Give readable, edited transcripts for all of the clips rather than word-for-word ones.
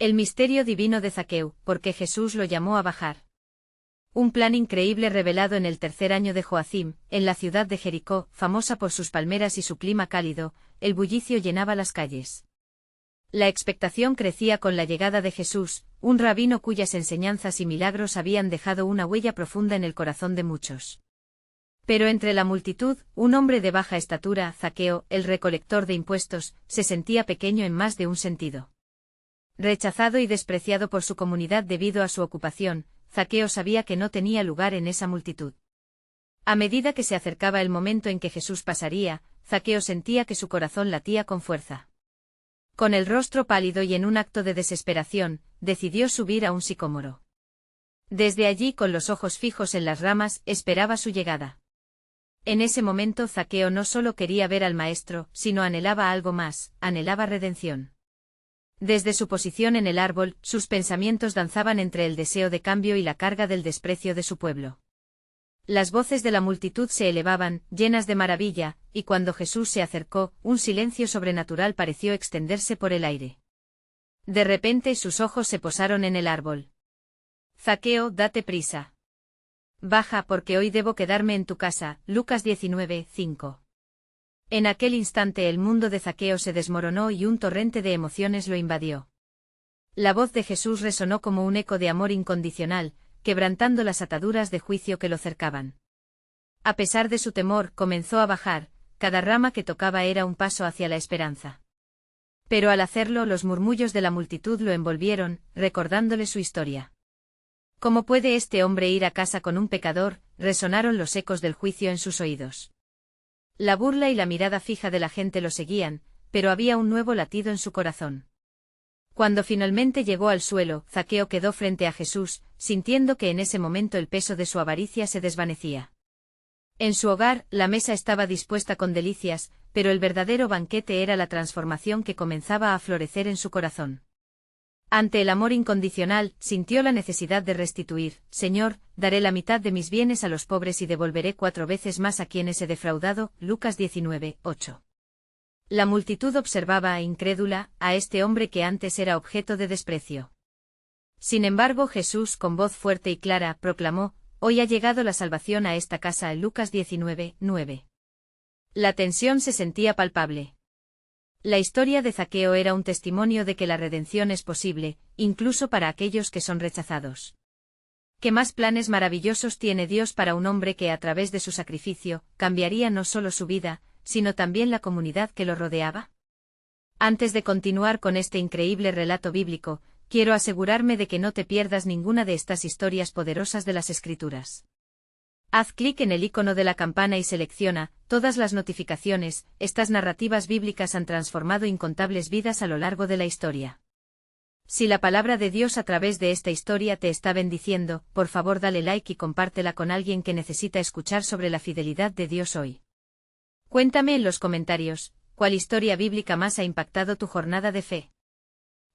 El misterio divino de Zaqueo, porque Jesús lo llamó a bajar. Un plan increíble revelado en el tercer año de Joacim, en la ciudad de Jericó, famosa por sus palmeras y su clima cálido, el bullicio llenaba las calles. La expectación crecía con la llegada de Jesús, un rabino cuyas enseñanzas y milagros habían dejado una huella profunda en el corazón de muchos. Pero entre la multitud, un hombre de baja estatura, Zaqueo, el recolector de impuestos, se sentía pequeño en más de un sentido. Rechazado y despreciado por su comunidad debido a su ocupación, Zaqueo sabía que no tenía lugar en esa multitud. A medida que se acercaba el momento en que Jesús pasaría, Zaqueo sentía que su corazón latía con fuerza. Con el rostro pálido y en un acto de desesperación, decidió subir a un sicómoro. Desde allí, con los ojos fijos en las ramas, esperaba su llegada. En ese momento Zaqueo no solo quería ver al Maestro, sino anhelaba algo más, anhelaba redención. Desde su posición en el árbol, sus pensamientos danzaban entre el deseo de cambio y la carga del desprecio de su pueblo. Las voces de la multitud se elevaban, llenas de maravilla, y cuando Jesús se acercó, un silencio sobrenatural pareció extenderse por el aire. De repente sus ojos se posaron en el árbol. Zaqueo, date prisa. Baja porque hoy debo quedarme en tu casa. Lucas 19:5. En aquel instante el mundo de Zaqueo se desmoronó y un torrente de emociones lo invadió. La voz de Jesús resonó como un eco de amor incondicional, quebrantando las ataduras de juicio que lo cercaban. A pesar de su temor, comenzó a bajar, cada rama que tocaba era un paso hacia la esperanza. Pero al hacerlo, los murmullos de la multitud lo envolvieron, recordándole su historia. ¿Cómo puede este hombre ir a casa con un pecador? Resonaron los ecos del juicio en sus oídos. La burla y la mirada fija de la gente lo seguían, pero había un nuevo latido en su corazón. Cuando finalmente llegó al suelo, Zaqueo quedó frente a Jesús, sintiendo que en ese momento el peso de su avaricia se desvanecía. En su hogar, la mesa estaba dispuesta con delicias, pero el verdadero banquete era la transformación que comenzaba a florecer en su corazón. Ante el amor incondicional, sintió la necesidad de restituir. Señor, daré la mitad de mis bienes a los pobres y devolveré 4 veces más a quienes he defraudado. Lucas 19:8. La multitud observaba, incrédula, a este hombre que antes era objeto de desprecio. Sin embargo, Jesús, con voz fuerte y clara, proclamó: Hoy ha llegado la salvación a esta casa. Lucas 19:9. La tensión se sentía palpable. La historia de Zaqueo era un testimonio de que la redención es posible, incluso para aquellos que son rechazados. ¿Qué más planes maravillosos tiene Dios para un hombre que a través de su sacrificio, cambiaría no solo su vida, sino también la comunidad que lo rodeaba? Antes de continuar con este increíble relato bíblico, quiero asegurarme de que no te pierdas ninguna de estas historias poderosas de las Escrituras. Haz clic en el icono de la campana y selecciona todas las notificaciones. Estas narrativas bíblicas han transformado incontables vidas a lo largo de la historia. Si la palabra de Dios a través de esta historia te está bendiciendo, por favor dale like y compártela con alguien que necesita escuchar sobre la fidelidad de Dios hoy. Cuéntame en los comentarios, ¿cuál historia bíblica más ha impactado tu jornada de fe?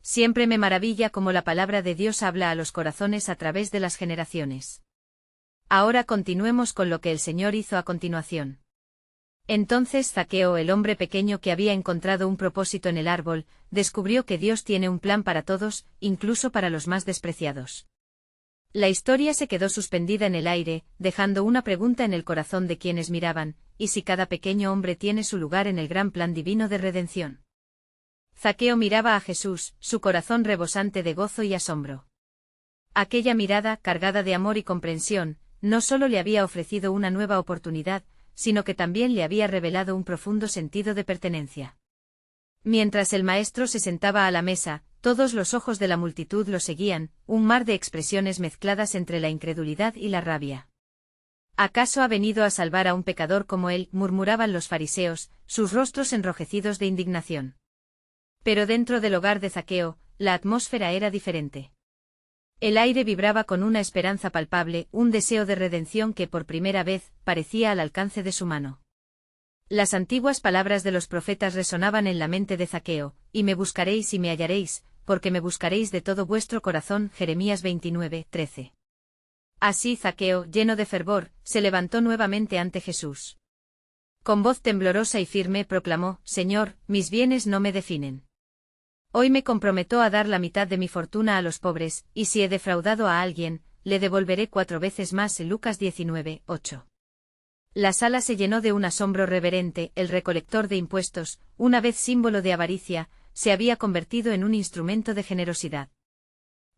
Siempre me maravilla cómo la palabra de Dios habla a los corazones a través de las generaciones. Ahora continuemos con lo que el Señor hizo a continuación. Entonces Zaqueo, el hombre pequeño que había encontrado un propósito en el árbol, descubrió que Dios tiene un plan para todos, incluso para los más despreciados. La historia se quedó suspendida en el aire, dejando una pregunta en el corazón de quienes miraban: ¿y si cada pequeño hombre tiene su lugar en el gran plan divino de redención? Zaqueo miraba a Jesús, su corazón rebosante de gozo y asombro. Aquella mirada, cargada de amor y comprensión, no solo le había ofrecido una nueva oportunidad, sino que también le había revelado un profundo sentido de pertenencia. Mientras el maestro se sentaba a la mesa, todos los ojos de la multitud lo seguían, un mar de expresiones mezcladas entre la incredulidad y la rabia. ¿Acaso ha venido a salvar a un pecador como él?, murmuraban los fariseos, sus rostros enrojecidos de indignación. Pero dentro del hogar de Zaqueo, la atmósfera era diferente. El aire vibraba con una esperanza palpable, un deseo de redención que por primera vez parecía al alcance de su mano. Las antiguas palabras de los profetas resonaban en la mente de Zaqueo: y me buscaréis y me hallaréis, porque me buscaréis de todo vuestro corazón. Jeremías 29:13. Así Zaqueo, lleno de fervor, se levantó nuevamente ante Jesús. Con voz temblorosa y firme proclamó: Señor, mis bienes no me definen. Hoy me comprometo a dar la mitad de mi fortuna a los pobres, y si he defraudado a alguien, le devolveré 4 veces más. Lucas 19:8. La sala se llenó de un asombro reverente. El recolector de impuestos, una vez símbolo de avaricia, se había convertido en un instrumento de generosidad.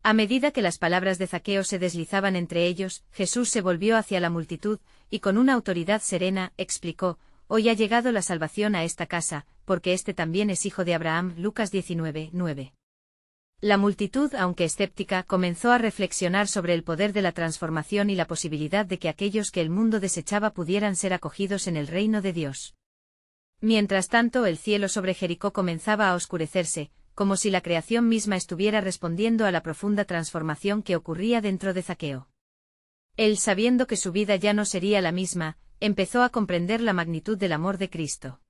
A medida que las palabras de Zaqueo se deslizaban entre ellos, Jesús se volvió hacia la multitud, y con una autoridad serena, explicó: «Hoy ha llegado la salvación a esta casa, porque este también es hijo de Abraham». Lucas 19:9. La multitud, aunque escéptica, comenzó a reflexionar sobre el poder de la transformación y la posibilidad de que aquellos que el mundo desechaba pudieran ser acogidos en el reino de Dios. Mientras tanto, el cielo sobre Jericó comenzaba a oscurecerse, como si la creación misma estuviera respondiendo a la profunda transformación que ocurría dentro de Zaqueo. Él, sabiendo que su vida ya no sería la misma, empezó a comprender la magnitud del amor de Cristo.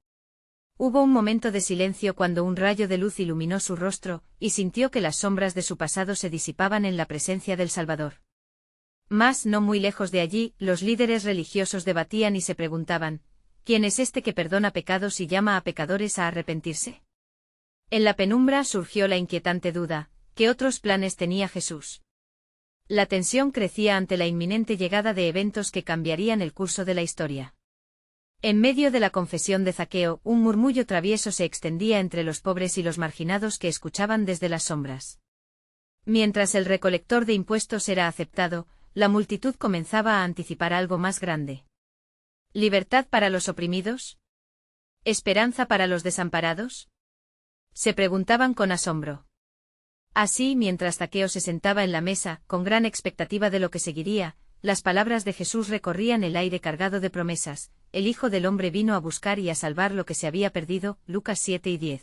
Hubo un momento de silencio cuando un rayo de luz iluminó su rostro, y sintió que las sombras de su pasado se disipaban en la presencia del Salvador. Mas no muy lejos de allí, los líderes religiosos debatían y se preguntaban: ¿quién es este que perdona pecados y llama a pecadores a arrepentirse? En la penumbra surgió la inquietante duda: ¿qué otros planes tenía Jesús? La tensión crecía ante la inminente llegada de eventos que cambiarían el curso de la historia. En medio de la confesión de Zaqueo, un murmullo travieso se extendía entre los pobres y los marginados que escuchaban desde las sombras. Mientras el recolector de impuestos era aceptado, la multitud comenzaba a anticipar algo más grande. ¿Libertad para los oprimidos? ¿Esperanza para los desamparados?, se preguntaban con asombro. Así, mientras Zaqueo se sentaba en la mesa, con gran expectativa de lo que seguiría, las palabras de Jesús recorrían el aire cargado de promesas: «El Hijo del Hombre vino a buscar y a salvar lo que se había perdido». Lucas 7:10.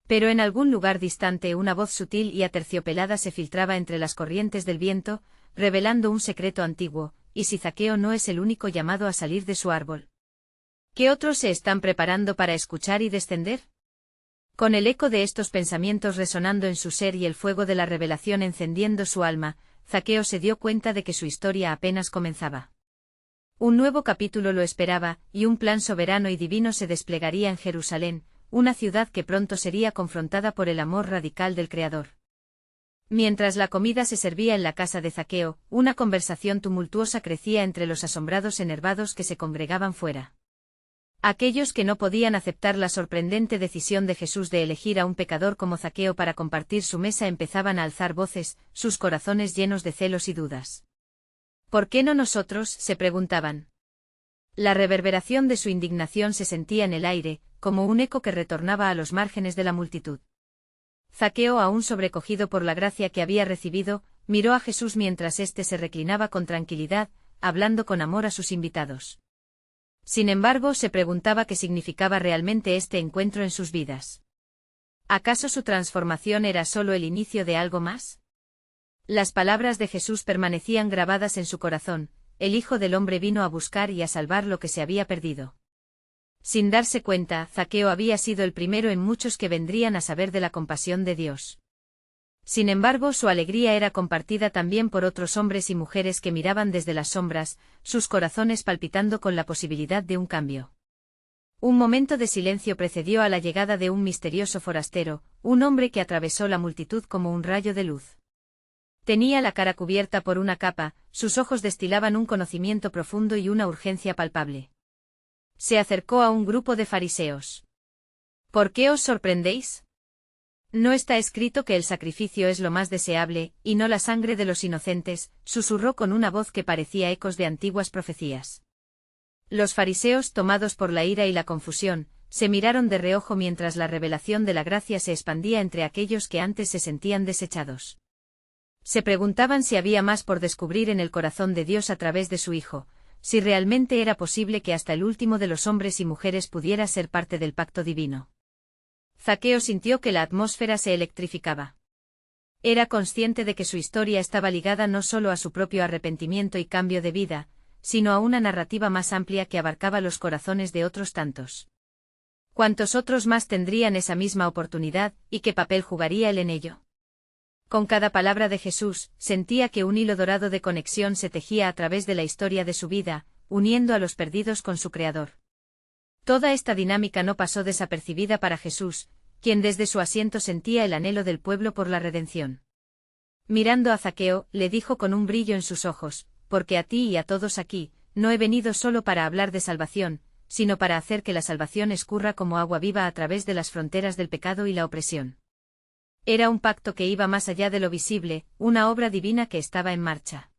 Pero en algún lugar distante una voz sutil y aterciopelada se filtraba entre las corrientes del viento, revelando un secreto antiguo: ¿y si Zaqueo no es el único llamado a salir de su árbol? ¿Qué otros se están preparando para escuchar y descender? Con el eco de estos pensamientos resonando en su ser y el fuego de la revelación encendiendo su alma, Zaqueo se dio cuenta de que su historia apenas comenzaba. Un nuevo capítulo lo esperaba, y un plan soberano y divino se desplegaría en Jerusalén, una ciudad que pronto sería confrontada por el amor radical del Creador. Mientras la comida se servía en la casa de Zaqueo, una conversación tumultuosa crecía entre los asombrados enervados que se congregaban fuera. Aquellos que no podían aceptar la sorprendente decisión de Jesús de elegir a un pecador como Zaqueo para compartir su mesa empezaban a alzar voces, sus corazones llenos de celos y dudas. ¿Por qué no nosotros?, se preguntaban. La reverberación de su indignación se sentía en el aire, como un eco que retornaba a los márgenes de la multitud. Zaqueo, aún sobrecogido por la gracia que había recibido, miró a Jesús mientras éste se reclinaba con tranquilidad, hablando con amor a sus invitados. Sin embargo, se preguntaba qué significaba realmente este encuentro en sus vidas. ¿Acaso su transformación era solo el inicio de algo más? Las palabras de Jesús permanecían grabadas en su corazón: «El Hijo del Hombre vino a buscar y a salvar lo que se había perdido». Sin darse cuenta, Zaqueo había sido el primero en muchos que vendrían a saber de la compasión de Dios. Sin embargo, su alegría era compartida también por otros hombres y mujeres que miraban desde las sombras, sus corazones palpitando con la posibilidad de un cambio. Un momento de silencio precedió a la llegada de un misterioso forastero, un hombre que atravesó la multitud como un rayo de luz. Tenía la cara cubierta por una capa, sus ojos destilaban un conocimiento profundo y una urgencia palpable. Se acercó a un grupo de fariseos. «¿Por qué os sorprendéis? ¿No está escrito que el sacrificio es lo más deseable, y no la sangre de los inocentes?», susurró con una voz que parecía ecos de antiguas profecías. Los fariseos, tomados por la ira y la confusión, se miraron de reojo mientras la revelación de la gracia se expandía entre aquellos que antes se sentían desechados. Se preguntaban si había más por descubrir en el corazón de Dios a través de su Hijo, si realmente era posible que hasta el último de los hombres y mujeres pudiera ser parte del pacto divino. Zaqueo sintió que la atmósfera se electrificaba. Era consciente de que su historia estaba ligada no solo a su propio arrepentimiento y cambio de vida, sino a una narrativa más amplia que abarcaba los corazones de otros tantos. ¿Cuántos otros más tendrían esa misma oportunidad, y qué papel jugaría él en ello? Con cada palabra de Jesús, sentía que un hilo dorado de conexión se tejía a través de la historia de su vida, uniendo a los perdidos con su Creador. Toda esta dinámica no pasó desapercibida para Jesús, quien desde su asiento sentía el anhelo del pueblo por la redención. Mirando a Zaqueo, le dijo con un brillo en sus ojos, porque a ti y a todos aquí, no he venido solo para hablar de salvación, sino para hacer que la salvación escurra como agua viva a través de las fronteras del pecado y la opresión. Era un pacto que iba más allá de lo visible, una obra divina que estaba en marcha.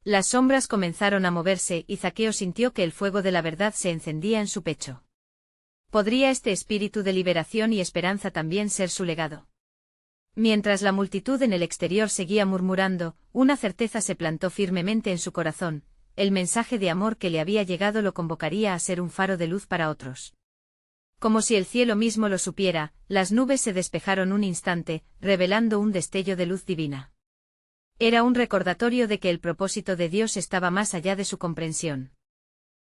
Las sombras comenzaron a moverse y Zaqueo sintió que el fuego de la verdad se encendía en su pecho. ¿Podría este espíritu de liberación y esperanza también ser su legado? Mientras la multitud en el exterior seguía murmurando, una certeza se plantó firmemente en su corazón: el mensaje de amor que le había llegado lo convocaría a ser un faro de luz para otros. Como si el cielo mismo lo supiera, las nubes se despejaron un instante, revelando un destello de luz divina. Era un recordatorio de que el propósito de Dios estaba más allá de su comprensión.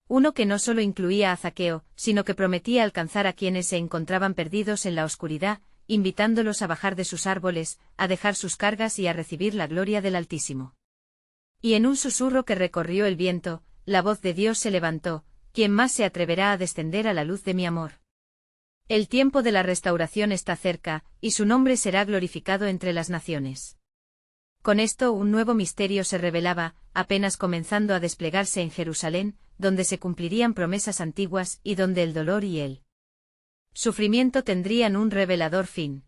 Uno que no solo incluía a Zaqueo, sino que prometía alcanzar a quienes se encontraban perdidos en la oscuridad, invitándolos a bajar de sus árboles, a dejar sus cargas y a recibir la gloria del Altísimo. Y en un susurro que recorrió el viento, la voz de Dios se levantó: ¿quién más se atreverá a descender a la luz de mi amor? El tiempo de la restauración está cerca, y su nombre será glorificado entre las naciones. Con esto un nuevo misterio se revelaba, apenas comenzando a desplegarse en Jerusalén, donde se cumplirían promesas antiguas y donde el dolor y el sufrimiento tendrían un revelador fin.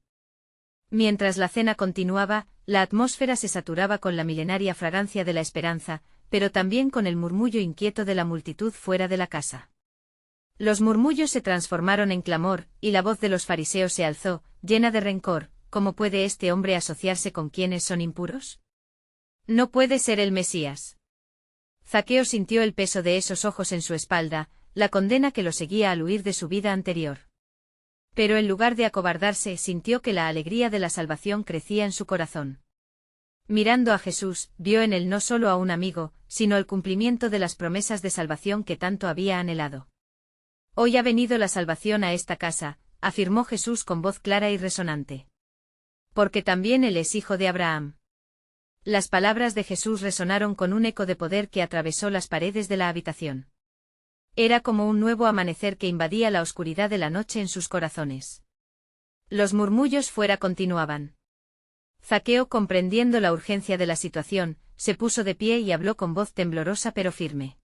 Mientras la cena continuaba, la atmósfera se saturaba con la milenaria fragancia de la esperanza, pero también con el murmullo inquieto de la multitud fuera de la casa. Los murmullos se transformaron en clamor, y la voz de los fariseos se alzó, llena de rencor: ¿cómo puede este hombre asociarse con quienes son impuros? No puede ser el Mesías. Zaqueo sintió el peso de esos ojos en su espalda, la condena que lo seguía al huir de su vida anterior. Pero en lugar de acobardarse, sintió que la alegría de la salvación crecía en su corazón. Mirando a Jesús, vio en él no solo a un amigo, sino el cumplimiento de las promesas de salvación que tanto había anhelado. Hoy ha venido la salvación a esta casa, afirmó Jesús con voz clara y resonante. Porque también él es hijo de Abraham. Las palabras de Jesús resonaron con un eco de poder que atravesó las paredes de la habitación. Era como un nuevo amanecer que invadía la oscuridad de la noche en sus corazones. Los murmullos fuera continuaban. Zaqueo, comprendiendo la urgencia de la situación, se puso de pie y habló con voz temblorosa pero firme.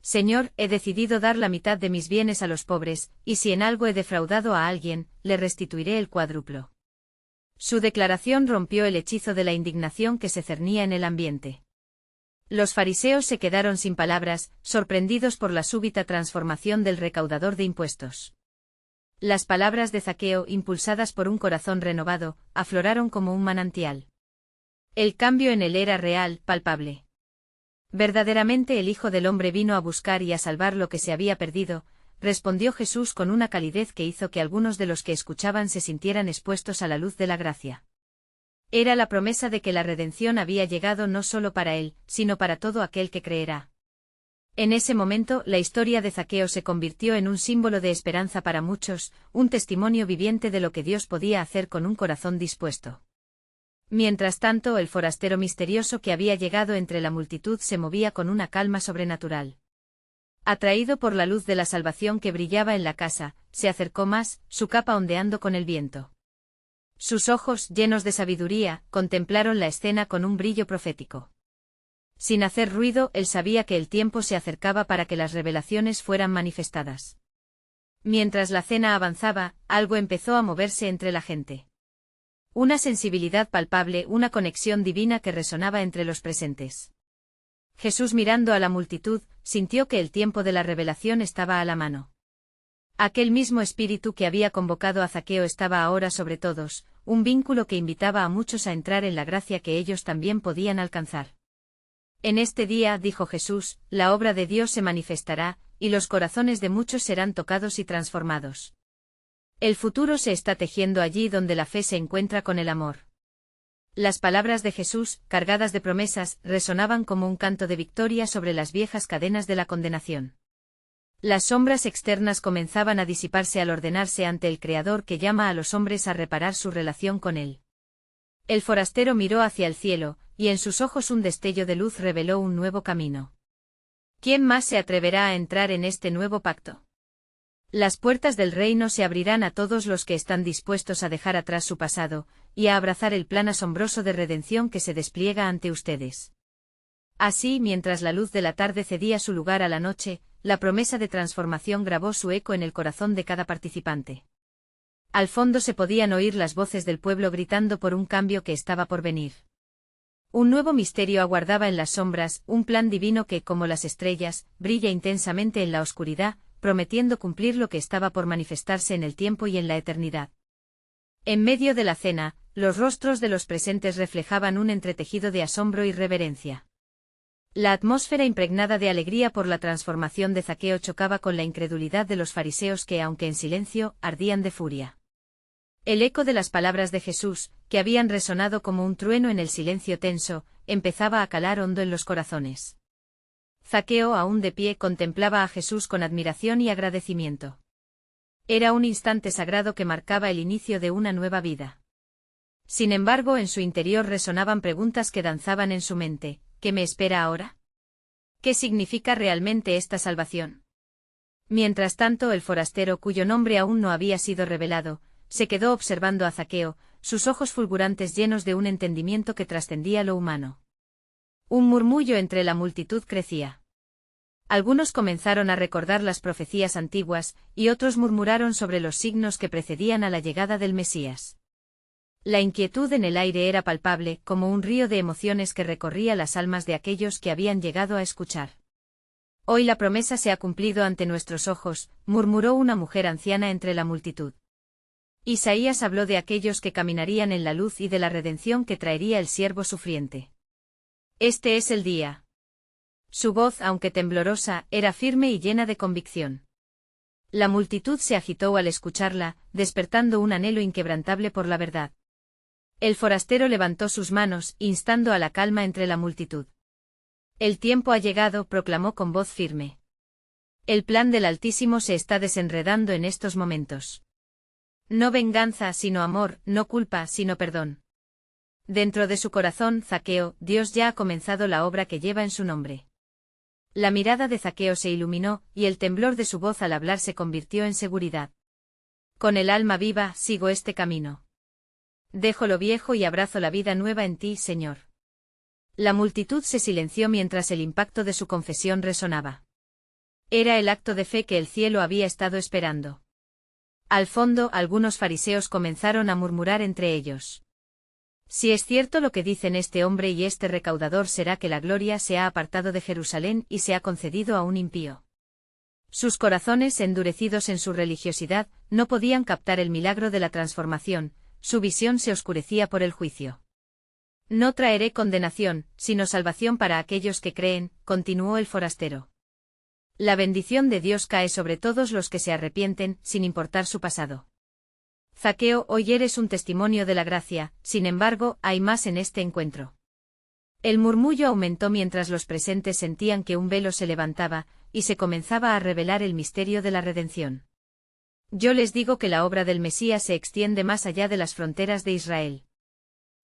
Señor, he decidido dar la mitad de mis bienes a los pobres, y si en algo he defraudado a alguien, le restituiré el cuádruplo. Su declaración rompió el hechizo de la indignación que se cernía en el ambiente. Los fariseos se quedaron sin palabras, sorprendidos por la súbita transformación del recaudador de impuestos. Las palabras de Zaqueo, impulsadas por un corazón renovado, afloraron como un manantial. El cambio en él era real, palpable. Verdaderamente el Hijo del Hombre vino a buscar y a salvar lo que se había perdido, respondió Jesús con una calidez que hizo que algunos de los que escuchaban se sintieran expuestos a la luz de la gracia. Era la promesa de que la redención había llegado no solo para él, sino para todo aquel que creerá. En ese momento, la historia de Zaqueo se convirtió en un símbolo de esperanza para muchos, un testimonio viviente de lo que Dios podía hacer con un corazón dispuesto. Mientras tanto, el forastero misterioso que había llegado entre la multitud se movía con una calma sobrenatural. Atraído por la luz de la salvación que brillaba en la casa, se acercó más, su capa ondeando con el viento. Sus ojos, llenos de sabiduría, contemplaron la escena con un brillo profético. Sin hacer ruido, él sabía que el tiempo se acercaba para que las revelaciones fueran manifestadas. Mientras la cena avanzaba, algo empezó a moverse entre la gente. Una sensibilidad palpable, una conexión divina que resonaba entre los presentes. Jesús, mirando a la multitud, sintió que el tiempo de la revelación estaba a la mano. Aquel mismo espíritu que había convocado a Zaqueo estaba ahora sobre todos, un vínculo que invitaba a muchos a entrar en la gracia que ellos también podían alcanzar. En este día, dijo Jesús, la obra de Dios se manifestará, y los corazones de muchos serán tocados y transformados. El futuro se está tejiendo allí donde la fe se encuentra con el amor. Las palabras de Jesús, cargadas de promesas, resonaban como un canto de victoria sobre las viejas cadenas de la condenación. Las sombras externas comenzaban a disiparse al ordenarse ante el Creador que llama a los hombres a reparar su relación con Él. El forastero miró hacia el cielo, y en sus ojos un destello de luz reveló un nuevo camino. ¿Quién más se atreverá a entrar en este nuevo pacto? Las puertas del reino se abrirán a todos los que están dispuestos a dejar atrás su pasado, y a abrazar el plan asombroso de redención que se despliega ante ustedes. Así, mientras la luz de la tarde cedía su lugar a la noche, la promesa de transformación grabó su eco en el corazón de cada participante. Al fondo se podían oír las voces del pueblo gritando por un cambio que estaba por venir. Un nuevo misterio aguardaba en las sombras, un plan divino que, como las estrellas, brilla intensamente en la oscuridad, prometiendo cumplir lo que estaba por manifestarse en el tiempo y en la eternidad. En medio de la cena, los rostros de los presentes reflejaban un entretejido de asombro y reverencia. La atmósfera impregnada de alegría por la transformación de Zaqueo chocaba con la incredulidad de los fariseos que, aunque en silencio, ardían de furia. El eco de las palabras de Jesús, que habían resonado como un trueno en el silencio tenso, empezaba a calar hondo en los corazones. Zaqueo, aún de pie, contemplaba a Jesús con admiración y agradecimiento. Era un instante sagrado que marcaba el inicio de una nueva vida. Sin embargo, en su interior resonaban preguntas que danzaban en su mente. ¿Qué me espera ahora? ¿Qué significa realmente esta salvación? Mientras tanto, el forastero, cuyo nombre aún no había sido revelado, se quedó observando a Zaqueo, sus ojos fulgurantes llenos de un entendimiento que trascendía lo humano. Un murmullo entre la multitud crecía. Algunos comenzaron a recordar las profecías antiguas, y otros murmuraron sobre los signos que precedían a la llegada del Mesías. La inquietud en el aire era palpable, como un río de emociones que recorría las almas de aquellos que habían llegado a escuchar. Hoy la promesa se ha cumplido ante nuestros ojos, murmuró una mujer anciana entre la multitud. Isaías habló de aquellos que caminarían en la luz y de la redención que traería el siervo sufriente. Este es el día. Su voz, aunque temblorosa, era firme y llena de convicción. La multitud se agitó al escucharla, despertando un anhelo inquebrantable por la verdad. El forastero levantó sus manos, instando a la calma entre la multitud. El tiempo ha llegado, proclamó con voz firme. El plan del Altísimo se está desenredando en estos momentos. No venganza sino amor, no culpa sino perdón. Dentro de su corazón, Zaqueo, Dios ya ha comenzado la obra que lleva en su nombre. La mirada de Zaqueo se iluminó, y el temblor de su voz al hablar se convirtió en seguridad. Con el alma viva, sigo este camino. Dejo lo viejo y abrazo la vida nueva en ti, Señor. La multitud se silenció mientras el impacto de su confesión resonaba. Era el acto de fe que el cielo había estado esperando. Al fondo, algunos fariseos comenzaron a murmurar entre ellos. Si es cierto lo que dicen este hombre y este recaudador, será que la gloria se ha apartado de Jerusalén y se ha concedido a un impío. Sus corazones, endurecidos en su religiosidad, no podían captar el milagro de la transformación, su visión se oscurecía por el juicio. No traeré condenación, sino salvación para aquellos que creen, continuó el forastero. La bendición de Dios cae sobre todos los que se arrepienten, sin importar su pasado. Zaqueo, hoy eres un testimonio de la gracia, sin embargo, hay más en este encuentro. El murmullo aumentó mientras los presentes sentían que un velo se levantaba, y se comenzaba a revelar el misterio de la redención. Yo les digo que la obra del Mesías se extiende más allá de las fronteras de Israel.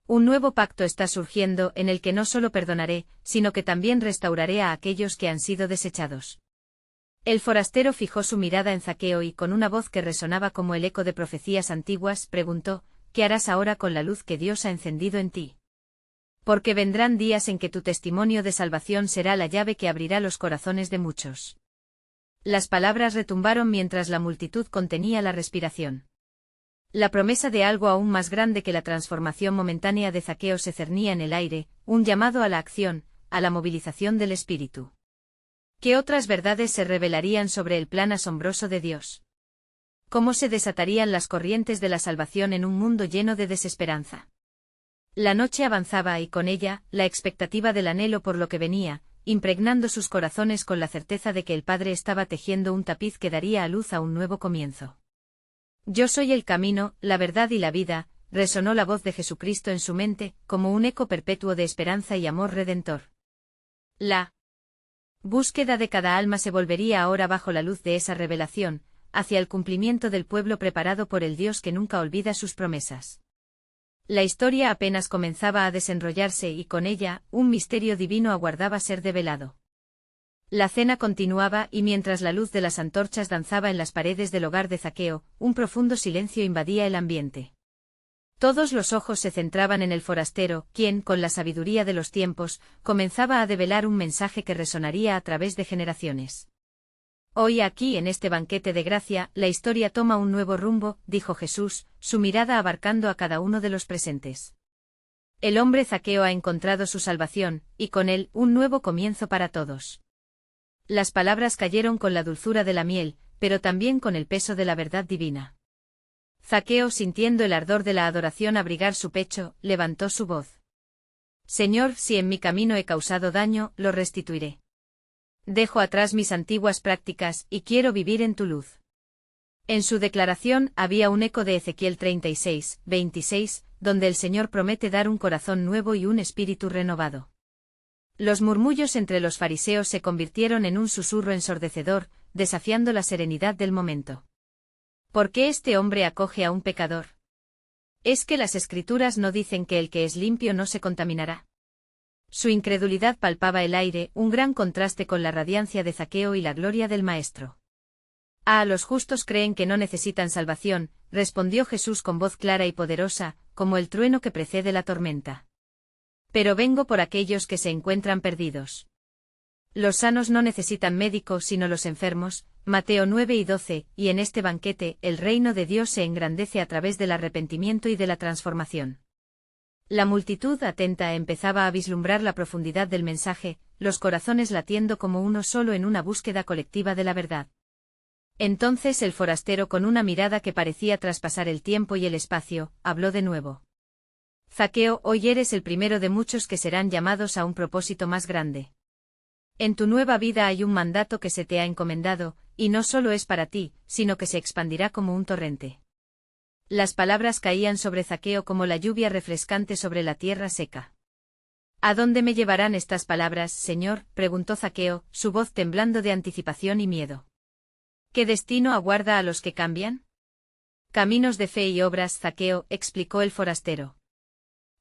Un nuevo pacto está surgiendo en el que no solo perdonaré, sino que también restauraré a aquellos que han sido desechados. El forastero fijó su mirada en Zaqueo y con una voz que resonaba como el eco de profecías antiguas, preguntó, ¿qué harás ahora con la luz que Dios ha encendido en ti? Porque vendrán días en que tu testimonio de salvación será la llave que abrirá los corazones de muchos. Las palabras retumbaron mientras la multitud contenía la respiración. La promesa de algo aún más grande que la transformación momentánea de Zaqueo se cernía en el aire, un llamado a la acción, a la movilización del espíritu. ¿Qué otras verdades se revelarían sobre el plan asombroso de Dios? ¿Cómo se desatarían las corrientes de la salvación en un mundo lleno de desesperanza? La noche avanzaba y con ella, la expectativa del anhelo por lo que venía, impregnando sus corazones con la certeza de que el Padre estaba tejiendo un tapiz que daría a luz a un nuevo comienzo. Yo soy el camino, la verdad y la vida, resonó la voz de Jesucristo en su mente, como un eco perpetuo de esperanza y amor redentor. La búsqueda de cada alma se volvería ahora bajo la luz de esa revelación, hacia el cumplimiento del pueblo preparado por el Dios que nunca olvida sus promesas. La historia apenas comenzaba a desenrollarse y con ella, un misterio divino aguardaba ser develado. La cena continuaba y mientras la luz de las antorchas danzaba en las paredes del hogar de Zaqueo, un profundo silencio invadía el ambiente. Todos los ojos se centraban en el forastero, quien, con la sabiduría de los tiempos, comenzaba a develar un mensaje que resonaría a través de generaciones. Hoy aquí, en este banquete de gracia, la historia toma un nuevo rumbo, dijo Jesús, su mirada abarcando a cada uno de los presentes. El hombre Zaqueo ha encontrado su salvación, y con él, un nuevo comienzo para todos. Las palabras cayeron con la dulzura de la miel, pero también con el peso de la verdad divina. Zaqueo, sintiendo el ardor de la adoración abrigar su pecho, levantó su voz. Señor, si en mi camino he causado daño, lo restituiré. Dejo atrás mis antiguas prácticas y quiero vivir en tu luz. En su declaración había un eco de Ezequiel 36, 26, donde el Señor promete dar un corazón nuevo y un espíritu renovado. Los murmullos entre los fariseos se convirtieron en un susurro ensordecedor, desafiando la serenidad del momento. ¿Por qué este hombre acoge a un pecador? ¿Es que las Escrituras no dicen que el que es limpio no se contaminará? Su incredulidad palpaba el aire, un gran contraste con la radiancia de Zaqueo y la gloria del Maestro. Los justos creen que no necesitan salvación, respondió Jesús con voz clara y poderosa, como el trueno que precede la tormenta. Pero vengo por aquellos que se encuentran perdidos. Los sanos no necesitan médicos sino los enfermos, Mateo 9 y 12, y en este banquete, el reino de Dios se engrandece a través del arrepentimiento y de la transformación. La multitud atenta empezaba a vislumbrar la profundidad del mensaje, los corazones latiendo como uno solo en una búsqueda colectiva de la verdad. Entonces el forastero, con una mirada que parecía traspasar el tiempo y el espacio, habló de nuevo. Zaqueo, hoy eres el primero de muchos que serán llamados a un propósito más grande. En tu nueva vida hay un mandato que se te ha encomendado, y no solo es para ti, sino que se expandirá como un torrente. Las palabras caían sobre Zaqueo como la lluvia refrescante sobre la tierra seca. ¿A dónde me llevarán estas palabras, Señor?, preguntó Zaqueo, su voz temblando de anticipación y miedo. ¿Qué destino aguarda a los que cambian? Caminos de fe y obras, Zaqueo, explicó el forastero.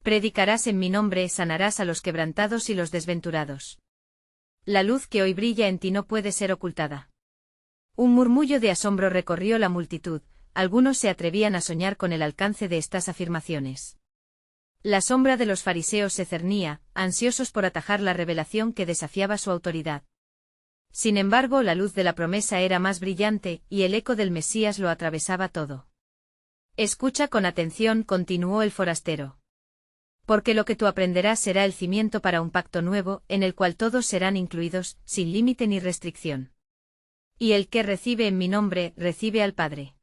Predicarás en mi nombre, sanarás a los quebrantados y los desventurados. La luz que hoy brilla en ti no puede ser ocultada. Un murmullo de asombro recorrió la multitud, algunos se atrevían a soñar con el alcance de estas afirmaciones. La sombra de los fariseos se cernía, ansiosos por atajar la revelación que desafiaba su autoridad. Sin embargo, la luz de la promesa era más brillante, y el eco del Mesías lo atravesaba todo. Escucha con atención, continuó el forastero. Porque lo que tú aprenderás será el cimiento para un pacto nuevo, en el cual todos serán incluidos, sin límite ni restricción. Y el que recibe en mi nombre, recibe al Padre.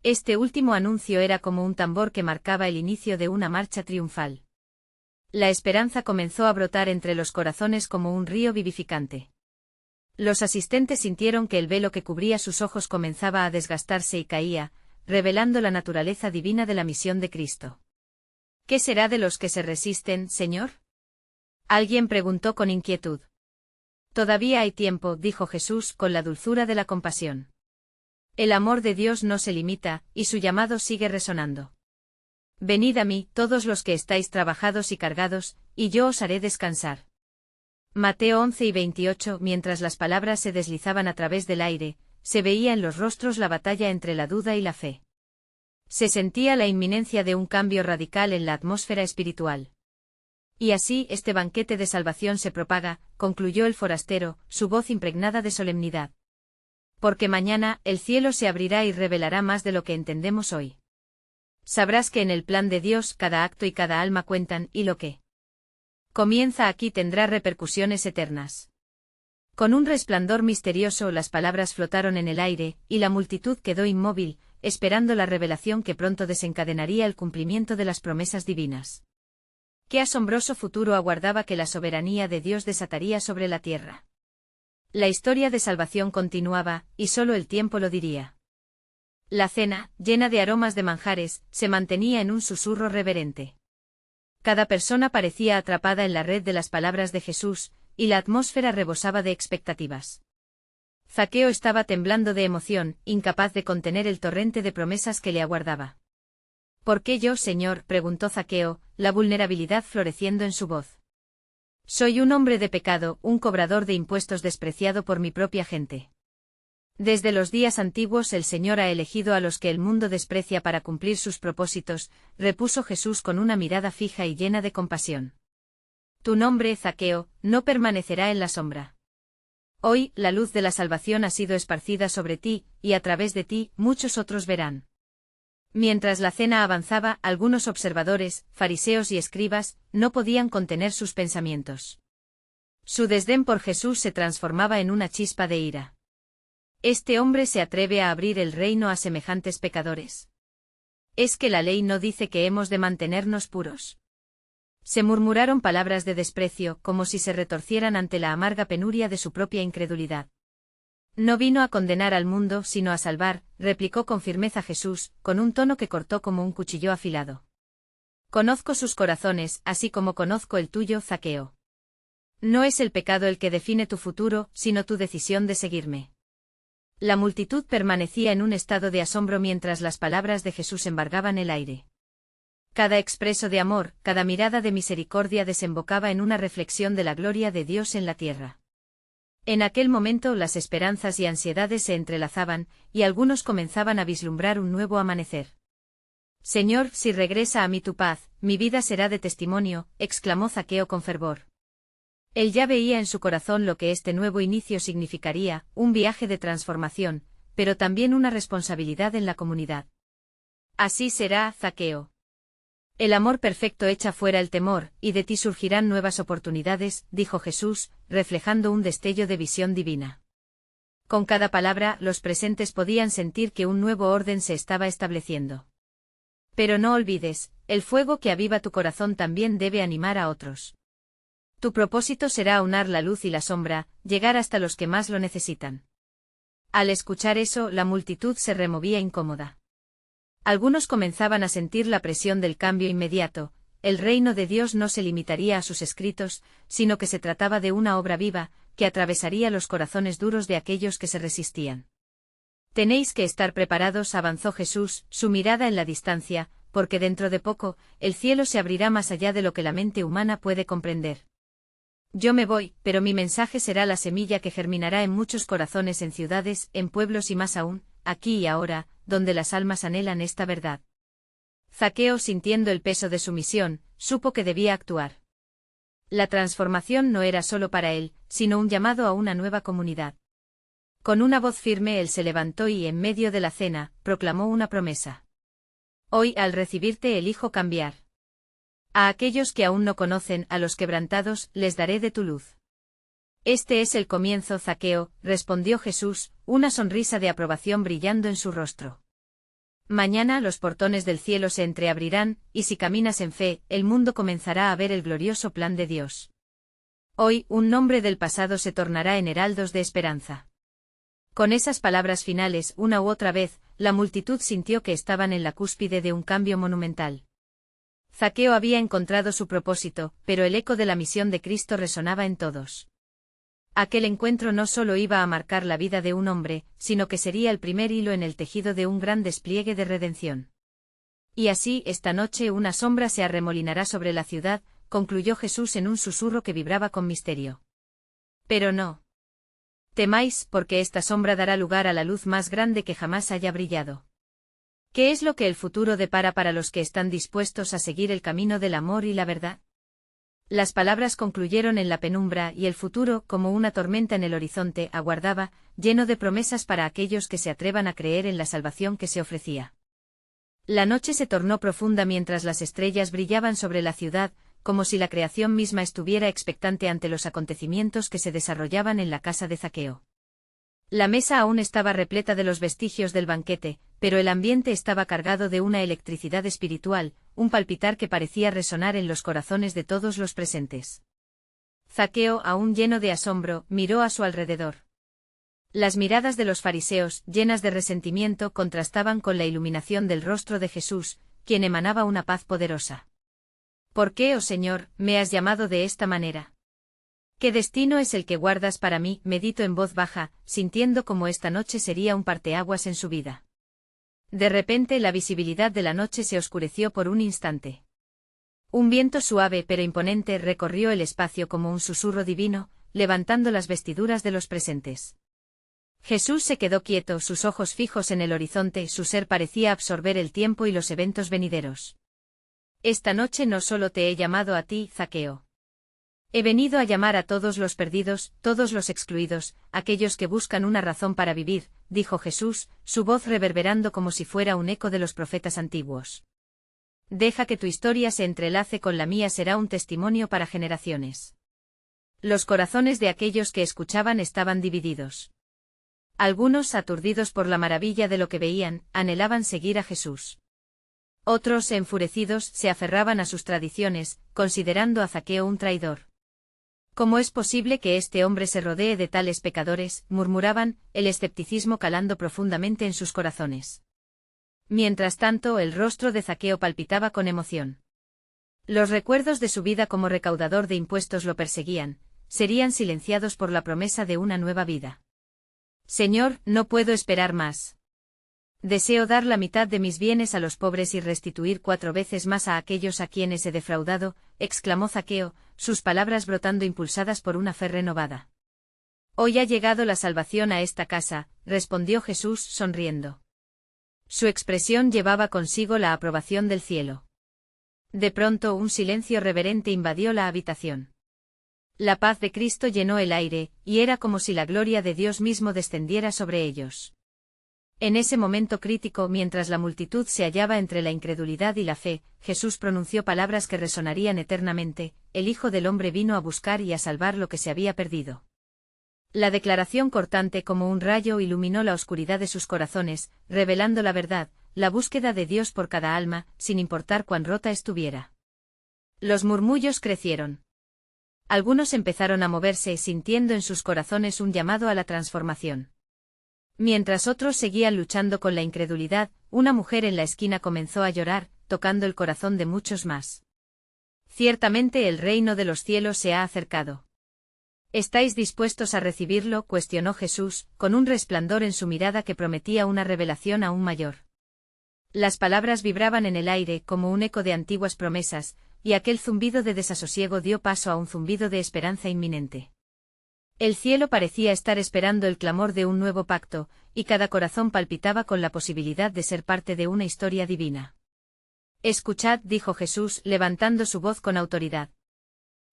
Este último anuncio era como un tambor que marcaba el inicio de una marcha triunfal. La esperanza comenzó a brotar entre los corazones como un río vivificante. Los asistentes sintieron que el velo que cubría sus ojos comenzaba a desgastarse y caía, revelando la naturaleza divina de la misión de Cristo. ¿Qué será de los que se resisten, Señor?, alguien preguntó con inquietud. Todavía hay tiempo, dijo Jesús con la dulzura de la compasión. El amor de Dios no se limita, y su llamado sigue resonando. Venid a mí, todos los que estáis trabajados y cargados, y yo os haré descansar. Mateo 11 y 28. Mientras las palabras se deslizaban a través del aire, se veía en los rostros la batalla entre la duda y la fe. Se sentía la inminencia de un cambio radical en la atmósfera espiritual. Y así este banquete de salvación se propaga, concluyó el forastero, su voz impregnada de solemnidad. Porque mañana, el cielo se abrirá y revelará más de lo que entendemos hoy. Sabrás que en el plan de Dios cada acto y cada alma cuentan, y lo que comienza aquí tendrá repercusiones eternas. Con un resplandor misterioso las palabras flotaron en el aire, y la multitud quedó inmóvil, esperando la revelación que pronto desencadenaría el cumplimiento de las promesas divinas. Qué asombroso futuro aguardaba que la soberanía de Dios desataría sobre la tierra. La historia de salvación continuaba, y solo el tiempo lo diría. La cena, llena de aromas de manjares, se mantenía en un susurro reverente. Cada persona parecía atrapada en la red de las palabras de Jesús, y la atmósfera rebosaba de expectativas. Zaqueo estaba temblando de emoción, incapaz de contener el torrente de promesas que le aguardaba. ¿Por qué yo, Señor?, preguntó Zaqueo, la vulnerabilidad floreciendo en su voz. Soy un hombre de pecado, un cobrador de impuestos despreciado por mi propia gente. Desde los días antiguos el Señor ha elegido a los que el mundo desprecia para cumplir sus propósitos, repuso Jesús con una mirada fija y llena de compasión. Tu nombre, Zaqueo, no permanecerá en la sombra. Hoy, la luz de la salvación ha sido esparcida sobre ti, y a través de ti, muchos otros verán. Mientras la cena avanzaba, algunos observadores, fariseos y escribas, no podían contener sus pensamientos. Su desdén por Jesús se transformaba en una chispa de ira. Este hombre se atreve a abrir el reino a semejantes pecadores. ¿Es que la ley no dice que hemos de mantenernos puros? Se murmuraron palabras de desprecio, como si se retorcieran ante la amarga penuria de su propia incredulidad. No vino a condenar al mundo, sino a salvar, replicó con firmeza Jesús, con un tono que cortó como un cuchillo afilado. Conozco sus corazones, así como conozco el tuyo, Zaqueo. No es el pecado el que define tu futuro, sino tu decisión de seguirme. La multitud permanecía en un estado de asombro mientras las palabras de Jesús embargaban el aire. Cada expreso de amor, cada mirada de misericordia desembocaba en una reflexión de la gloria de Dios en la tierra. En aquel momento las esperanzas y ansiedades se entrelazaban, y algunos comenzaban a vislumbrar un nuevo amanecer. Señor, si regresa a mí tu paz, mi vida será de testimonio, exclamó Zaqueo con fervor. Él ya veía en su corazón lo que este nuevo inicio significaría, un viaje de transformación, pero también una responsabilidad en la comunidad. Así será, Zaqueo. El amor perfecto echa fuera el temor, y de ti surgirán nuevas oportunidades, dijo Jesús, reflejando un destello de visión divina. Con cada palabra, los presentes podían sentir que un nuevo orden se estaba estableciendo. Pero no olvides, el fuego que aviva tu corazón también debe animar a otros. Tu propósito será aunar la luz y la sombra, llegar hasta los que más lo necesitan. Al escuchar eso, la multitud se removía incómoda. Algunos comenzaban a sentir la presión del cambio inmediato. El reino de Dios no se limitaría a sus escritos, sino que se trataba de una obra viva, que atravesaría los corazones duros de aquellos que se resistían. Tenéis que estar preparados, avanzó Jesús, su mirada en la distancia, porque dentro de poco, el cielo se abrirá más allá de lo que la mente humana puede comprender. Yo me voy, pero mi mensaje será la semilla que germinará en muchos corazones, en ciudades, en pueblos y más aún, aquí y ahora, donde las almas anhelan esta verdad. Zaqueo, sintiendo el peso de su misión, supo que debía actuar. La transformación no era solo para él, sino un llamado a una nueva comunidad. Con una voz firme él se levantó y, en medio de la cena, proclamó una promesa. Hoy, al recibirte, elijo cambiar. A aquellos que aún no conocen, a los quebrantados, les daré de tu luz. Este es el comienzo, Zaqueo, respondió Jesús, una sonrisa de aprobación brillando en su rostro. Mañana los portones del cielo se entreabrirán, y si caminas en fe, el mundo comenzará a ver el glorioso plan de Dios. Hoy, un nombre del pasado se tornará en heraldos de esperanza. Con esas palabras finales, una u otra vez, la multitud sintió que estaban en la cúspide de un cambio monumental. Zaqueo había encontrado su propósito, pero el eco de la misión de Cristo resonaba en todos. Aquel encuentro no solo iba a marcar la vida de un hombre, sino que sería el primer hilo en el tejido de un gran despliegue de redención. Y así, esta noche una sombra se arremolinará sobre la ciudad, concluyó Jesús en un susurro que vibraba con misterio. Pero no temáis, porque esta sombra dará lugar a la luz más grande que jamás haya brillado. ¿Qué es lo que el futuro depara para los que están dispuestos a seguir el camino del amor y la verdad? Las palabras concluyeron en la penumbra y el futuro, como una tormenta en el horizonte, aguardaba, lleno de promesas para aquellos que se atrevan a creer en la salvación que se ofrecía. La noche se tornó profunda mientras las estrellas brillaban sobre la ciudad, como si la creación misma estuviera expectante ante los acontecimientos que se desarrollaban en la casa de Zaqueo. La mesa aún estaba repleta de los vestigios del banquete, pero el ambiente estaba cargado de una electricidad espiritual, un palpitar que parecía resonar en los corazones de todos los presentes. Zaqueo, aún lleno de asombro, miró a su alrededor. Las miradas de los fariseos, llenas de resentimiento, contrastaban con la iluminación del rostro de Jesús, quien emanaba una paz poderosa. ¿Por qué, oh Señor, me has llamado de esta manera? ¿Qué destino es el que guardas para mí?, meditó en voz baja, sintiendo como esta noche sería un parteaguas en su vida. De repente la visibilidad de la noche se oscureció por un instante. Un viento suave pero imponente recorrió el espacio como un susurro divino, levantando las vestiduras de los presentes. Jesús se quedó quieto, sus ojos fijos en el horizonte, su ser parecía absorber el tiempo y los eventos venideros. Esta noche no solo te he llamado a ti, Zaqueo. He venido a llamar a todos los perdidos, todos los excluidos, aquellos que buscan una razón para vivir, dijo Jesús, su voz reverberando como si fuera un eco de los profetas antiguos. Deja que tu historia se entrelace con la mía, será un testimonio para generaciones. Los corazones de aquellos que escuchaban estaban divididos. Algunos, aturdidos por la maravilla de lo que veían, anhelaban seguir a Jesús. Otros, enfurecidos, se aferraban a sus tradiciones, considerando a Zaqueo un traidor. ¿Cómo es posible que este hombre se rodee de tales pecadores?, murmuraban, el escepticismo calando profundamente en sus corazones. Mientras tanto, el rostro de Zaqueo palpitaba con emoción. Los recuerdos de su vida como recaudador de impuestos lo perseguían, serían silenciados por la promesa de una nueva vida. Señor, no puedo esperar más. Deseo dar la mitad de mis bienes a los pobres y restituir 4 veces más a aquellos a quienes he defraudado, exclamó Zaqueo, sus palabras brotando impulsadas por una fe renovada. Hoy ha llegado la salvación a esta casa, respondió Jesús sonriendo. Su expresión llevaba consigo la aprobación del cielo. De pronto un silencio reverente invadió la habitación. La paz de Cristo llenó el aire, y era como si la gloria de Dios mismo descendiera sobre ellos. En ese momento crítico, mientras la multitud se hallaba entre la incredulidad y la fe, Jesús pronunció palabras que resonarían eternamente: el Hijo del Hombre vino a buscar y a salvar lo que se había perdido. La declaración cortante como un rayo iluminó la oscuridad de sus corazones, revelando la verdad, la búsqueda de Dios por cada alma, sin importar cuán rota estuviera. Los murmullos crecieron. Algunos empezaron a moverse, sintiendo en sus corazones un llamado a la transformación. Mientras otros seguían luchando con la incredulidad, una mujer en la esquina comenzó a llorar, tocando el corazón de muchos más. Ciertamente el reino de los cielos se ha acercado. ¿Estáis dispuestos a recibirlo?, cuestionó Jesús, con un resplandor en su mirada que prometía una revelación aún mayor. Las palabras vibraban en el aire como un eco de antiguas promesas, y aquel zumbido de desasosiego dio paso a un zumbido de esperanza inminente. El cielo parecía estar esperando el clamor de un nuevo pacto, y cada corazón palpitaba con la posibilidad de ser parte de una historia divina. Escuchad, dijo Jesús, levantando su voz con autoridad.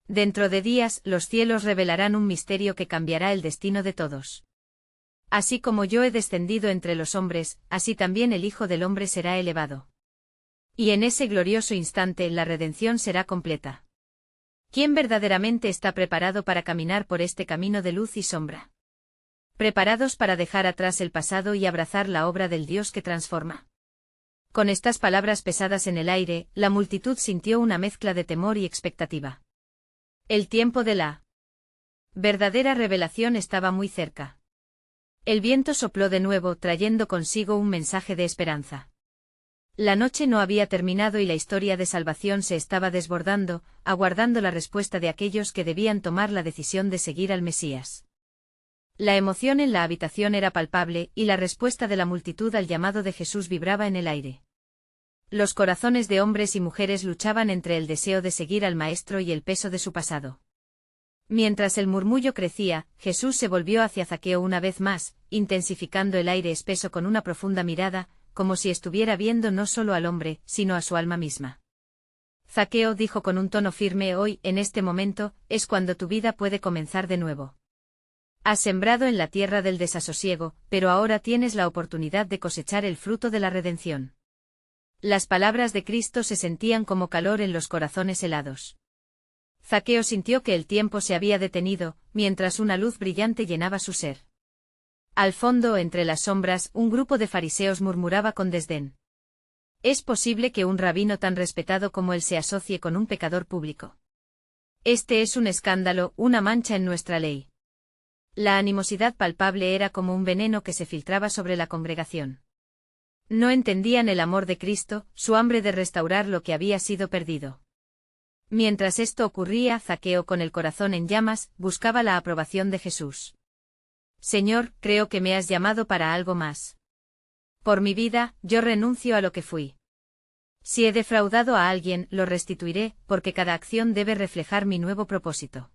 Dentro de días, los cielos revelarán un misterio que cambiará el destino de todos. Así como yo he descendido entre los hombres, así también el Hijo del Hombre será elevado. Y en ese glorioso instante la redención será completa. ¿Quién verdaderamente está preparado para caminar por este camino de luz y sombra? ¿Preparados para dejar atrás el pasado y abrazar la obra del Dios que transforma? Con estas palabras pesadas en el aire, la multitud sintió una mezcla de temor y expectativa. El tiempo de la verdadera revelación estaba muy cerca. El viento sopló de nuevo, trayendo consigo un mensaje de esperanza. La noche no había terminado y la historia de salvación se estaba desbordando, aguardando la respuesta de aquellos que debían tomar la decisión de seguir al Mesías. La emoción en la habitación era palpable, y la respuesta de la multitud al llamado de Jesús vibraba en el aire. Los corazones de hombres y mujeres luchaban entre el deseo de seguir al Maestro y el peso de su pasado. Mientras el murmullo crecía, Jesús se volvió hacia Zaqueo una vez más, intensificando el aire espeso con una profunda mirada, como si estuviera viendo no solo al hombre, sino a su alma misma. Zaqueo, dijo con un tono firme, hoy, en este momento, es cuando tu vida puede comenzar de nuevo. Has sembrado en la tierra del desasosiego, pero ahora tienes la oportunidad de cosechar el fruto de la redención. Las palabras de Cristo se sentían como calor en los corazones helados. Zaqueo sintió que el tiempo se había detenido, mientras una luz brillante llenaba su ser. Al fondo, entre las sombras, un grupo de fariseos murmuraba con desdén. ¿Es posible que un rabino tan respetado como él se asocie con un pecador público? Este es un escándalo, una mancha en nuestra ley. La animosidad palpable era como un veneno que se filtraba sobre la congregación. No entendían el amor de Cristo, su hambre de restaurar lo que había sido perdido. Mientras esto ocurría, Zaqueo, con el corazón en llamas, buscaba la aprobación de Jesús. Señor, creo que me has llamado para algo más. Por mi vida, yo renuncio a lo que fui. Si he defraudado a alguien, lo restituiré, porque cada acción debe reflejar mi nuevo propósito.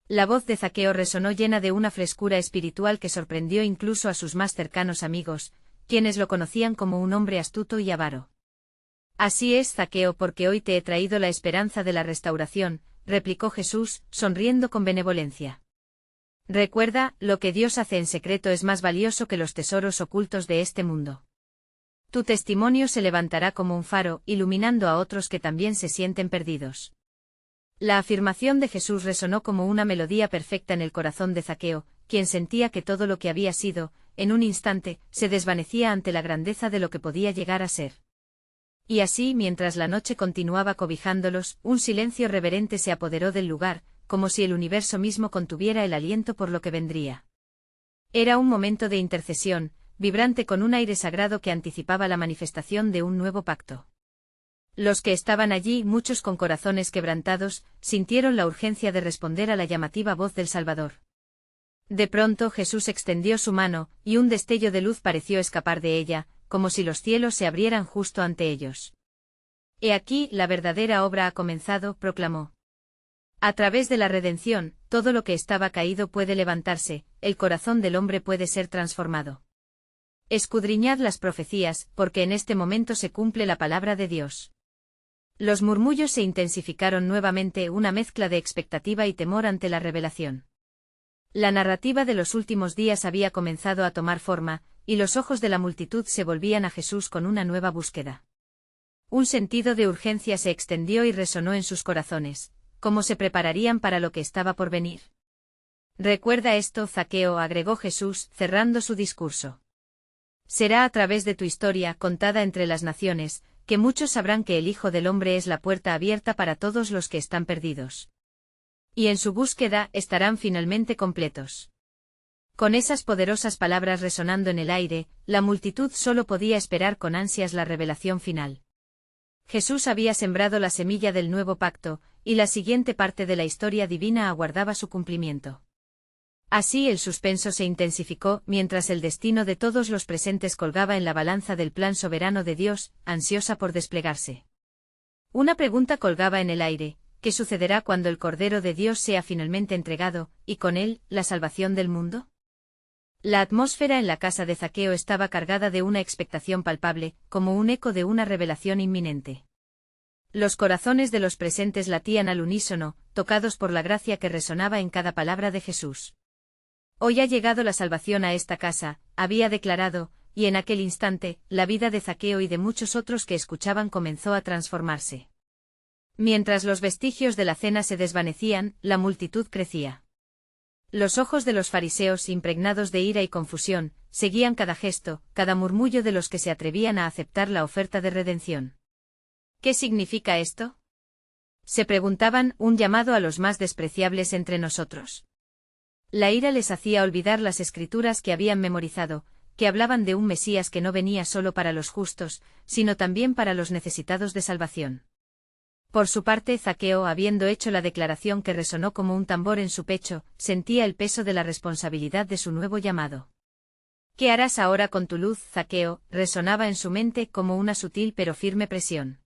La voz de Zaqueo resonó llena de una frescura espiritual que sorprendió incluso a sus más cercanos amigos, quienes lo conocían como un hombre astuto y avaro. Así es, Zaqueo, porque hoy te he traído la esperanza de la restauración, replicó Jesús, sonriendo con benevolencia. Recuerda, lo que Dios hace en secreto es más valioso que los tesoros ocultos de este mundo. Tu testimonio se levantará como un faro, iluminando a otros que también se sienten perdidos. La afirmación de Jesús resonó como una melodía perfecta en el corazón de Zaqueo, quien sentía que todo lo que había sido, en un instante, se desvanecía ante la grandeza de lo que podía llegar a ser. Y así, mientras la noche continuaba cobijándolos, un silencio reverente se apoderó del lugar, como si el universo mismo contuviera el aliento por lo que vendría. Era un momento de intercesión, vibrante con un aire sagrado que anticipaba la manifestación de un nuevo pacto. Los que estaban allí, muchos con corazones quebrantados, sintieron la urgencia de responder a la llamativa voz del Salvador. De pronto Jesús extendió su mano, y un destello de luz pareció escapar de ella, como si los cielos se abrieran justo ante ellos. He aquí, la verdadera obra ha comenzado, proclamó. A través de la redención, todo lo que estaba caído puede levantarse, el corazón del hombre puede ser transformado. Escudriñad las profecías, porque en este momento se cumple la palabra de Dios. Los murmullos se intensificaron nuevamente, una mezcla de expectativa y temor ante la revelación. La narrativa de los últimos días había comenzado a tomar forma, y los ojos de la multitud se volvían a Jesús con una nueva búsqueda. Un sentido de urgencia se extendió y resonó en sus corazones, como se prepararían para lo que estaba por venir. Recuerda esto, Zaqueo, agregó Jesús, cerrando su discurso. Será a través de tu historia, contada entre las naciones, que muchos sabrán que el Hijo del Hombre es la puerta abierta para todos los que están perdidos. Y en su búsqueda estarán finalmente completos. Con esas poderosas palabras resonando en el aire, la multitud solo podía esperar con ansias la revelación final. Jesús había sembrado la semilla del nuevo pacto, y la siguiente parte de la historia divina aguardaba su cumplimiento. Así el suspenso se intensificó, mientras el destino de todos los presentes colgaba en la balanza del plan soberano de Dios, ansiosa por desplegarse. Una pregunta colgaba en el aire: ¿qué sucederá cuando el Cordero de Dios sea finalmente entregado, y con él, la salvación del mundo? La atmósfera en la casa de Zaqueo estaba cargada de una expectación palpable, como un eco de una revelación inminente. Los corazones de los presentes latían al unísono, tocados por la gracia que resonaba en cada palabra de Jesús. Hoy ha llegado la salvación a esta casa, había declarado, y en aquel instante, la vida de Zaqueo y de muchos otros que escuchaban comenzó a transformarse. Mientras los vestigios de la cena se desvanecían, la multitud crecía. Los ojos de los fariseos, impregnados de ira y confusión, seguían cada gesto, cada murmullo de los que se atrevían a aceptar la oferta de redención. ¿Qué significa esto?, se preguntaban, un llamado a los más despreciables entre nosotros. La ira les hacía olvidar las escrituras que habían memorizado, que hablaban de un Mesías que no venía solo para los justos, sino también para los necesitados de salvación. Por su parte, Zaqueo, habiendo hecho la declaración que resonó como un tambor en su pecho, sentía el peso de la responsabilidad de su nuevo llamado. ¿Qué harás ahora con tu luz, Zaqueo?, resonaba en su mente como una sutil pero firme presión.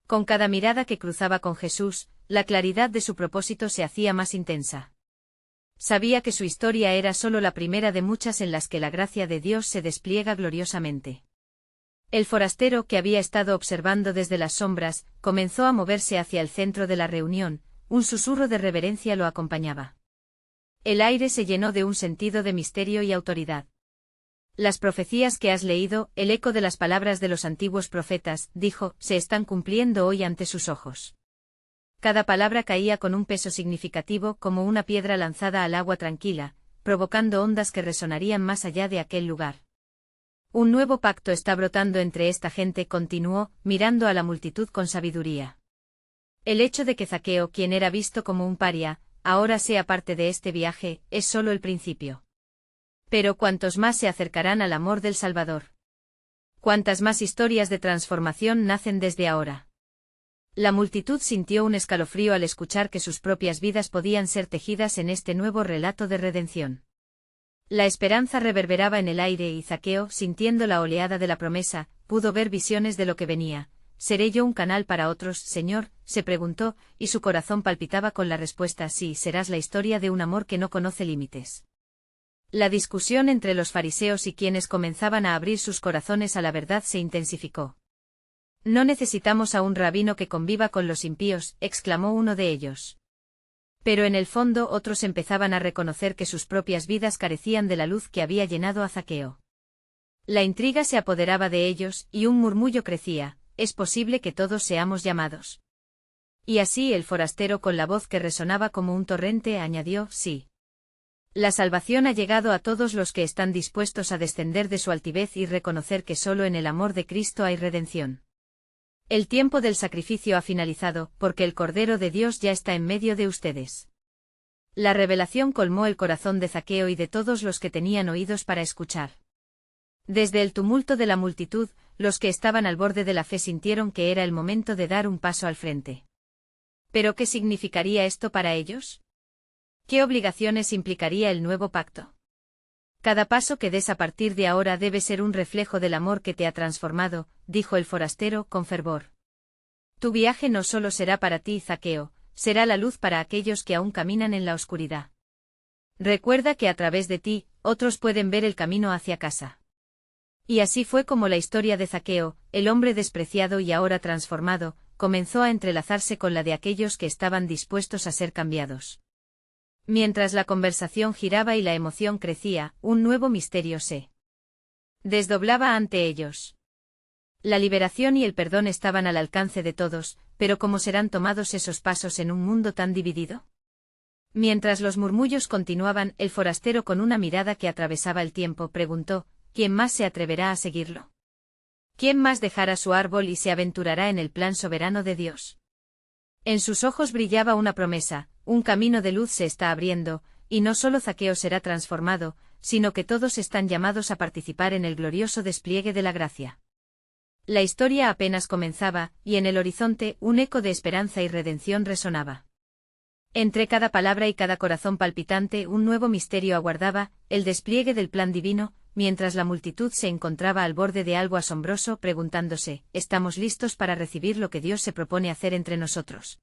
Con cada mirada que cruzaba con Jesús, la claridad de su propósito se hacía más intensa. Sabía que su historia era solo la primera de muchas en las que la gracia de Dios se despliega gloriosamente. El forastero, que había estado observando desde las sombras, comenzó a moverse hacia el centro de la reunión, un susurro de reverencia lo acompañaba. El aire se llenó de un sentido de misterio y autoridad. Las profecías que has leído, el eco de las palabras de los antiguos profetas, dijo, se están cumpliendo hoy ante sus ojos. Cada palabra caía con un peso significativo como una piedra lanzada al agua tranquila, provocando ondas que resonarían más allá de aquel lugar. Un nuevo pacto está brotando entre esta gente, continuó, mirando a la multitud con sabiduría. El hecho de que Zaqueo, quien era visto como un paria, ahora sea parte de este viaje, es solo el principio. Pero cuantos más se acercarán al amor del Salvador. Cuántas más historias de transformación nacen desde ahora. La multitud sintió un escalofrío al escuchar que sus propias vidas podían ser tejidas en este nuevo relato de redención. La esperanza reverberaba en el aire y Zaqueo, sintiendo la oleada de la promesa, pudo ver visiones de lo que venía, ¿seré yo un canal para otros, Señor?, se preguntó, y su corazón palpitaba con la respuesta: sí, serás la historia de un amor que no conoce límites. La discusión entre los fariseos y quienes comenzaban a abrir sus corazones a la verdad se intensificó. «No necesitamos a un rabino que conviva con los impíos», exclamó uno de ellos. Pero en el fondo otros empezaban a reconocer que sus propias vidas carecían de la luz que había llenado a Zaqueo. La intriga se apoderaba de ellos, y un murmullo crecía: «Es posible que todos seamos llamados». Y así el forastero, con la voz que resonaba como un torrente, añadió: «Sí. La salvación ha llegado a todos los que están dispuestos a descender de su altivez y reconocer que solo en el amor de Cristo hay redención. El tiempo del sacrificio ha finalizado, porque el Cordero de Dios ya está en medio de ustedes». La revelación colmó el corazón de Zaqueo y de todos los que tenían oídos para escuchar. Desde el tumulto de la multitud, los que estaban al borde de la fe sintieron que era el momento de dar un paso al frente. ¿Pero qué significaría esto para ellos? ¿Qué obligaciones implicaría el nuevo pacto? «Cada paso que des a partir de ahora debe ser un reflejo del amor que te ha transformado», dijo el forastero con fervor. «Tu viaje no solo será para ti, Zaqueo, será la luz para aquellos que aún caminan en la oscuridad. Recuerda que a través de ti, otros pueden ver el camino hacia casa». Y así fue como la historia de Zaqueo, el hombre despreciado y ahora transformado, comenzó a entrelazarse con la de aquellos que estaban dispuestos a ser cambiados. Mientras la conversación giraba y la emoción crecía, un nuevo misterio se desdoblaba ante ellos. La liberación y el perdón estaban al alcance de todos, pero ¿cómo serán tomados esos pasos en un mundo tan dividido? Mientras los murmullos continuaban, el forastero, con una mirada que atravesaba el tiempo, preguntó: ¿quién más se atreverá a seguirlo? ¿Quién más dejará su árbol y se aventurará en el plan soberano de Dios? En sus ojos brillaba una promesa: un camino de luz se está abriendo, y no solo Zaqueo será transformado, sino que todos están llamados a participar en el glorioso despliegue de la gracia. La historia apenas comenzaba, y en el horizonte un eco de esperanza y redención resonaba. Entre cada palabra y cada corazón palpitante un nuevo misterio aguardaba, el despliegue del plan divino, mientras la multitud se encontraba al borde de algo asombroso, preguntándose: ¿estamos listos para recibir lo que Dios se propone hacer entre nosotros?